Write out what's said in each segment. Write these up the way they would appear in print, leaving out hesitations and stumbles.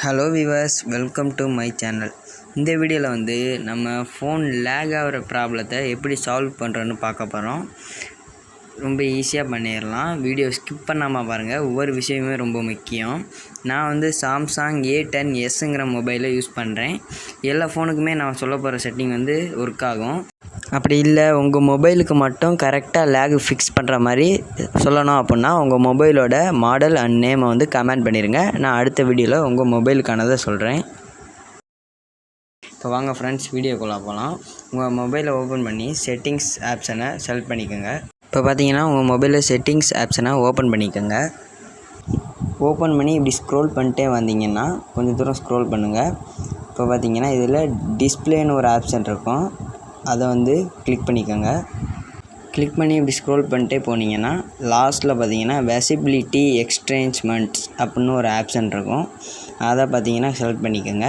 Hello viewers, welcome to my channel. இந்த வீடியோவில் வந்து நம்ம ஃபோன் லேக் ஆகிற ப்ராப்ளத்தை எப்படி சால்வ் பண்ணுறோன்னு பார்க்க போகிறோம். ரொம்ப ஈஸியாக பண்ணிடலாம். வீடியோ ஸ்கிப் பண்ணாமல் பாருங்கள். ஒவ்வொரு விஷயமே ரொம்ப முக்கியம். நான் வந்து சாம்சங் A10sங்கிற மொபைலை யூஸ் பண்ணுறேன். எல்லா ஃபோனுக்குமே நான் சொல்ல போகிற செட்டிங் வந்து ஒர்க் ஆகும். அப்படி இல்லை உங்கள் மொபைலுக்கு மட்டும் கரெக்டாக லேக் ஃபிக்ஸ் பண்ணுற மாதிரி சொல்லணும் அப்படின்னா உங்கள் மொபைலோட மாடல் அண்ட் நேமை வந்து கமெண்ட் பண்ணிடுங்க. நான் அடுத்த வீடியோவில் உங்கள் மொபைலுக்கானதை சொல்கிறேன். இப்போ வாங்க ஃப்ரெண்ட்ஸ், வீடியோக்குள்ளே போகலாம். உங்கள் மொபைலை ஓப்பன் பண்ணி செட்டிங்ஸ் ஆப்ஷனை செலக்ட் பண்ணிக்கோங்க. இப்போ பார்த்தீங்கன்னா உங்கள் மொபைலில் செட்டிங்ஸ் ஆப்ஷனை ஓப்பன் பண்ணிக்கோங்க. ஓப்பன் பண்ணி இப்படி ஸ்க்ரோல் பண்ணிட்டே வந்தீங்கன்னா கொஞ்சம் தூரம் ஸ்க்ரோல் பண்ணுங்கள். இப்போ பார்த்தீங்கன்னா இதில் டிஸ்பிளேன்னு ஒரு ஆப்ஷன் இருக்கும். அதை வந்து கிளிக் பண்ணிக்கோங்க. கிளிக் பண்ணி இப்படி ஸ்க்ரோல் பண்ணிட்டே போனீங்கன்னா லாஸ்ட்டில் பார்த்தீங்கன்னா விசிபிலிட்டி எக்ஸ்ட்ரேஞ்ச்மெண்ட்ஸ் அப்படின்னு ஒரு ஆப்ஷன் இருக்கும். அதை பார்த்தீங்கன்னா செலக்ட் பண்ணிக்கோங்க.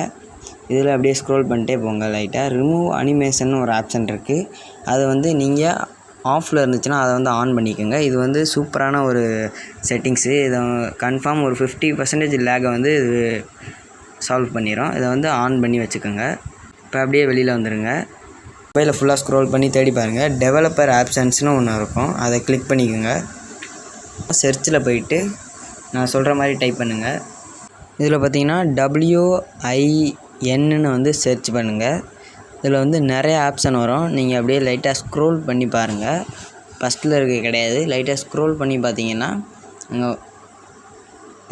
இதில் அப்படியே ஸ்க்ரோல் பண்ணிட்டே போங்க. லைட்டாக ரிமூவ் அனிமேஷன் ஒரு ஆப்ஷன் இருக்குது. அதை வந்து நீங்கள் ஆஃபில் இருந்துச்சுன்னா அதை வந்து ஆன் பண்ணிக்கோங்க. இது வந்து சூப்பரான ஒரு செட்டிங்ஸு. இதை கன்ஃபார்ம் ஒரு 50% லேகை வந்து இது சால்வ் பண்ணிடும். இதை வந்து ஆன் பண்ணி வச்சுக்கோங்க. இப்போ அப்படியே வெளியில் வந்துடுங்க. மொபைலில் ஃபுல்லாக ஸ்க்ரோல் பண்ணி தேடி பாருங்கள். டெவலப்பர் ஆப்ஷன்ஸ்னு ஒன்று இருக்கும். அதை கிளிக் பண்ணிக்கோங்க. சர்ச்சில் போயிட்டு நான் சொல்கிற மாதிரி டைப் பண்ணுங்கள். இதில் பார்த்தீங்கன்னா WINன்னு வந்து சர்ச் பண்ணுங்கள். இதில் வந்து நிறைய ஆப்ஷன் வரும். நீங்கள் அப்படியே லைட்டாக ஸ்க்ரோல் பண்ணி பாருங்கள். ஃபஸ்ட்டில் இருக்க கிடையாது. லைட்டாக ஸ்க்ரோல் பண்ணி பார்த்தீங்கன்னா அங்கே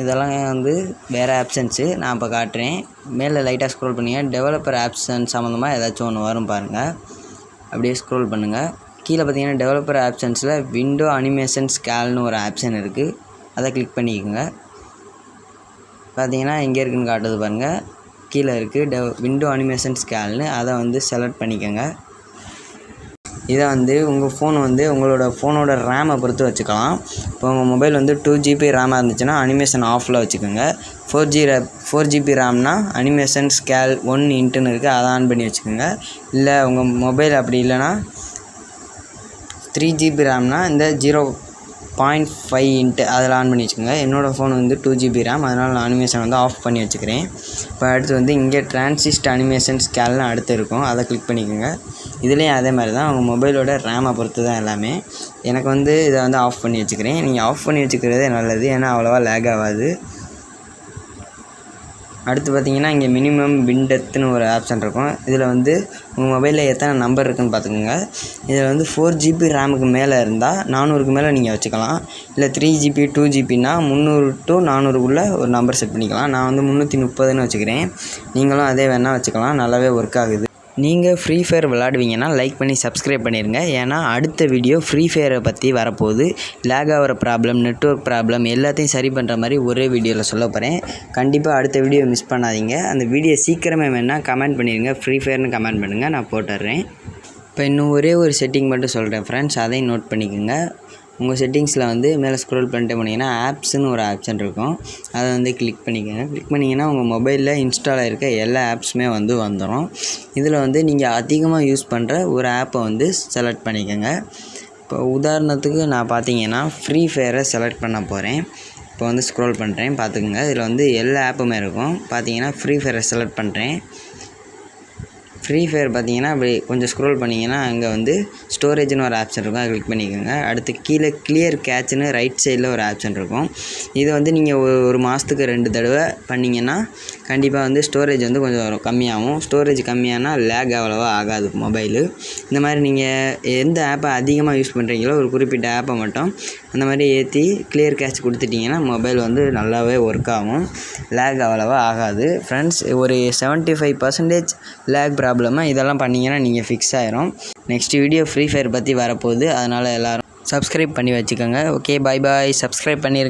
இதெல்லாம் வந்து வேறு ஆப்ஷன்ஸு. நான் இப்போ காட்டுறேன். மேலே லைட்டாக ஸ்க்ரோல் பண்ணிங்க. டெவலப்பர் ஆப்ஷன் சம்மந்தமாக ஏதாச்சும் ஒன்று வரும் பாருங்கள். அப்படியே ஸ்க்ரோல் பண்ணுங்கள். கீழே பார்த்தீங்கன்னா டெவலப்பர் ஆப்ஷன்ஸில் விண்டோ அனிமேஷன் ஸ்கேல்னு ஒரு ஆப்ஷன் இருக்குது. அதை கிளிக் பண்ணிக்கோங்க. பார்த்தீங்கன்னா எங்கே இருக்குதுன்னு காட்டுது பாருங்கள். கீழே இருக்குது விண்டோ அனிமேஷன் ஸ்கேல்னு. அதை வந்து செலக்ட் பண்ணிக்கோங்க. இதை வந்து உங்கள் ஃபோன் வந்து உங்களோட ஃபோனோட ரேமை பொறுத்து வச்சுக்கலாம். இப்போ உங்கள் மொபைல் வந்து 2GB ரேமாக இருந்துச்சுன்னா அனிமேஷன் ஆஃபில் வச்சுக்கோங்க. 4GB ரேம்னா அனிமேஷன் ஸ்கேல் 1 இன்ட்டுன்னு இருக்குது. அதை ஆன் பண்ணி வச்சுக்கோங்க. இல்லை உங்கள் மொபைல் அப்படி இல்லைன்னா 3GB ரேம்னா இந்த 0.5 இன்ட்டு அதில் ஆன் பண்ணி வச்சுக்கோங்க. என்னோடய ஃபோன் வந்து 2GB ரேம், அதனால் நான் அனிமேஷன் வந்து ஆஃப் பண்ணி வச்சுக்கிறேன். இப்போ அடுத்து வந்து இங்கே டிரான்சிஸ்ட் அனிமேஷன் ஸ்கேல்னு அடுத்து இருக்கும். அதை கிளிக் பண்ணிக்கோங்க. இதுலேயும் அதே மாதிரி தான் உங்கள் மொபைலோட ரேமை பொறுத்து தான் எல்லாமே. எனக்கு வந்து இதை வந்து ஆஃப் பண்ணி வச்சுக்கிறேன். நீங்கள் ஆஃப் பண்ணி வச்சுக்கிறதே நல்லது, ஏன்னா அவ்வளோவா லேக் ஆகாது. அடுத்து பார்த்தீங்கன்னா இங்கே மினிமம் விண்டெத்துன்னு ஒரு ஆப்ஷன் இருக்கும். இதில் வந்து உங்கள் மொபைலில் எத்தனை நம்பர் இருக்குதுன்னு பார்த்துக்கோங்க. இதில் வந்து 4GB ரேமுக்கு மேலே இருந்தால் 400க்கு மேலே நீங்கள் வச்சுக்கலாம். இல்லை 3GB 2GBனா 300 to 400க்குள்ளே ஒரு நம்பர் செட் பண்ணிக்கலாம். நான் வந்து 330ன்னு வச்சுக்கிறேன். நீங்களும் அதே வேணால் வச்சுக்கலாம். நல்லாவே ஒர்க் ஆகுது. நீங்கள் ஃப்ரீ ஃபயர் விளாடுவீங்கன்னா லைக் பண்ணி சப்ஸ்கிரைப் பண்ணிடுங்க. ஏன்னா அடுத்த வீடியோ ஃப்ரீ ஃபயரை பற்றி வரப்போகுது. லேக் ஆகிற ப்ராப்ளம், நெட்வொர்க் ப்ராப்ளம் எல்லாத்தையும் சரி பண்ணுற மாதிரி ஒரே வீடியோவில் சொல்ல போகிறேன். கண்டிப்பாக அடுத்த வீடியோ மிஸ் பண்ணாதீங்க. அந்த வீடியோ சீக்கிரமே வேணால் கமெண்ட் பண்ணிடுங்க. ஃப்ரீ ஃபயர்னு கமெண்ட் பண்ணுங்கள், நான் போட்டுடுறேன். இப்போ இன்னும் ஒரே ஒரு செட்டிங் மட்டும் சொல்கிறேன் ஃப்ரெண்ட்ஸ், அதையும் நோட் பண்ணிக்கோங்க. உங்கள் செட்டிங்ஸில் வந்து மேலே ஸ்க்ரோல் பண்ணிட்டு போனீங்கன்னா ஆப்ஸ்ன்னு ஒரு ஆப்ஷன் இருக்கும். அதை வந்து கிளிக் பண்ணிக்கோங்க. கிளிக் பண்ணிங்கன்னா உங்கள் மொபைலில் இன்ஸ்டால் ஆகிருக்க எல்லா ஆப்ஸுமே வந்து வந்துடும். இதில் வந்து நீங்கள் அதிகமாக யூஸ் பண்ணுற ஒரு ஆப்பை வந்து செலக்ட் பண்ணிக்கோங்க. இப்போ உதாரணத்துக்கு நான் பார்த்தீங்கன்னா ஃப்ரீ ஃபயரை செலக்ட் பண்ண போகிறேன். இப்போ வந்து ஸ்க்ரோல் பண்ணுறேன், பார்த்துக்குங்க. இதில் வந்து எல்லா ஆப்புமே இருக்கும். பார்த்தீங்கன்னா ஃப்ரீ ஃபயரை செலக்ட் பண்ணுறேன். ஃப்ரீ ஃபயர் பார்த்தீங்கன்னா அப்படி கொஞ்சம் ஸ்க்ரோல் பண்ணிங்கன்னா அங்கே வந்து ஸ்டோரேஜ்னு ஒரு ஆப்ஷன் இருக்கும். அதை கிளிக் பண்ணிக்கோங்க. அடுத்து கீழே கிளியர் கேட்ச்னு ரைட் சைடில் ஒரு ஆப்ஷன் இருக்கும். இதை வந்து நீங்கள் ஒரு மாதத்துக்கு 2 தடவை பண்ணிங்கன்னா கண்டிப்பாக வந்து ஸ்டோரேஜ் வந்து கொஞ்சம் கம்மியாகும். ஸ்டோரேஜ் கம்மியானால் லேக் அவ்வளோவா ஆகாது மொபைலு. இந்த மாதிரி நீங்கள் எந்த ஆப்பை அதிகமாக யூஸ் பண்ணுறீங்களோ ஒரு குறிப்பிட்ட ஆப்பை மட்டும் அந்த மாதிரி ஏற்றி கிளியர் கேட்ச் கொடுத்துட்டிங்கன்னா மொபைல் வந்து நல்லாவே ஒர்க் ஆகும். லேக் அவ்வளோவா ஆகாது. ஃப்ரெண்ட்ஸ், ஒரு 75% லேக் ப்ராப்ளமாக இதெல்லாம் பண்ணிங்கன்னா நீங்கள் ஃபிக்ஸ் ஆயிரும். நெக்ஸ்ட் வீடியோ ஃப்ரீ ஃபயர் பற்றி வரப்போகுது. அதனால் எல்லோரும் சப்ஸ்கிரைப் பண்ணி வச்சுக்கோங்க. ஓகே, பாய் பாய். சப்ஸ்கிரைப் பண்ணிடுங்க.